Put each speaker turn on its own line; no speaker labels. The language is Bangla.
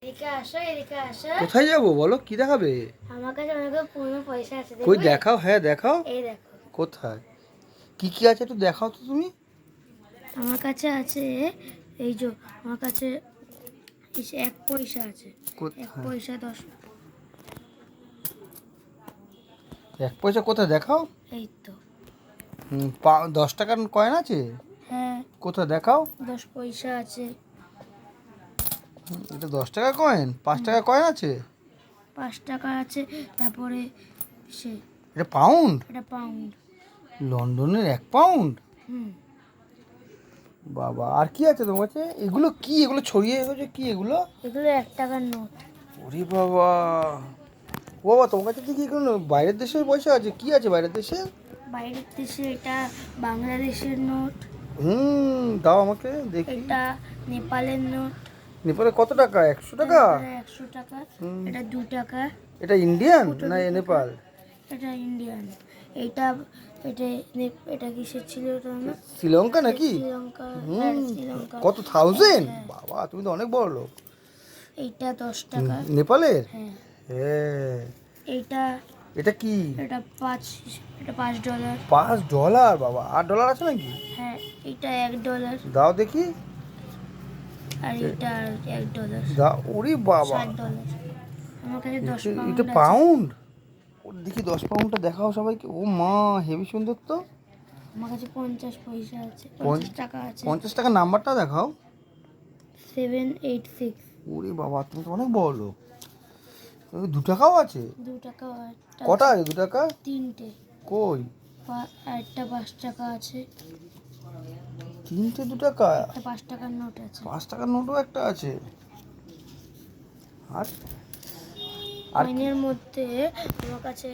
এদিকে আসো, এদিকে আসো।
কোথায় যাবো বলো, কি দেখাবে?
আমার কাছে অনেক পুরনো পয়সা আছে।
কই
দেখবে?
দেখাও, হ্যাঁ দেখাও।
এই দেখো,
কোথায় কি কি আছে একটু দেখাও তো তুমি।
আমার কাছে আছে। এই যে আমার কাছে এক পয়সা আছে। এক
কোথায়
পয়সা 10।
এক পয়সা কোথায় দেখাও?
এই তো।
10 টাকার কয়েন আছে?
হ্যাঁ,
কোথায় দেখাও?
10 পয়সা আছে।
এটা 10 টাকা কয়েন, 5 টাকা কয়েন আছে।
5 টাকা আছে। তারপরে সে
এটা পাউন্ড?
এটা পাউন্ড।
লন্ডনের 1 পাউন্ড?
হুম,
বাবা, আর কি আছে তোমার কাছে? এগুলো কি, এগুলো ছড়িয়ে রেখেছো কি এগুলো?
এগুলো 1 টাকার নোট।
ওরে বাবা, ও বাবা, তোমার কাছে দেখি এগুলো বাইরের দেশের পয়সা আছে। কি আছে বাইরের দেশে?
বাইরের দেশে এটা বাংলাদেশের নোট।
দাও আমাকে দেখি।
এটা নেপালের নোট।
নেপালে কত টাকা? 100 টাকা?
100 টাকা। এটা 2 টাকা।
এটা ইন্ডিয়ান না নেপাল?
এটা ইন্ডিয়ান। এটা এটা এটা কিসের ছিল ওটা না?
শ্রীলঙ্কা নাকি?
শ্রীলঙ্কা। হ্যাঁ, শ্রীলঙ্কা।
কত থাউজেন্ড?
হ্যাঁ।
বাবা, তুমি তো অনেক বড় লোক।
এইটা 10 টাকা।
নেপালের?
হ্যাঁ।
হ্যাঁ।
এইটা
এটা কি?
এটা $5।
$5? বাবা, $8 আছে নাকি?
হ্যাঁ, এটা $1।
দাও দেখি।
আর এটা $1।
দাও। ওরে বাবা,
$60। আমার কাছে 10 পাউন্ড
এটা
আছে।
পাউন্ড? ওর দেখি 10 পাউন্ডটা দেখাও সবাইকে। ও মা, হেভি সুন্দর তো।
আমার কাছে 50 পয়সা আছে। 50 টাকা আছে।
50 টাকার নাম্বারটা দেখাও।
786।
ওরে বাবা, তুমি তো অনেক বড় লোক। 2 টাকাও আছে?
2 টাকা একটা
কটা
আছে।
আছে 2 টাকা?
3টে।
কই?
একটা 5 টাকা আছে।
3টে 2 টাকা?
একটা 5 টাকার নোট আছে।
5 টাকার নোটও একটা আছে। আর আর কি?
কয়েনের মধ্যে আমার কাছে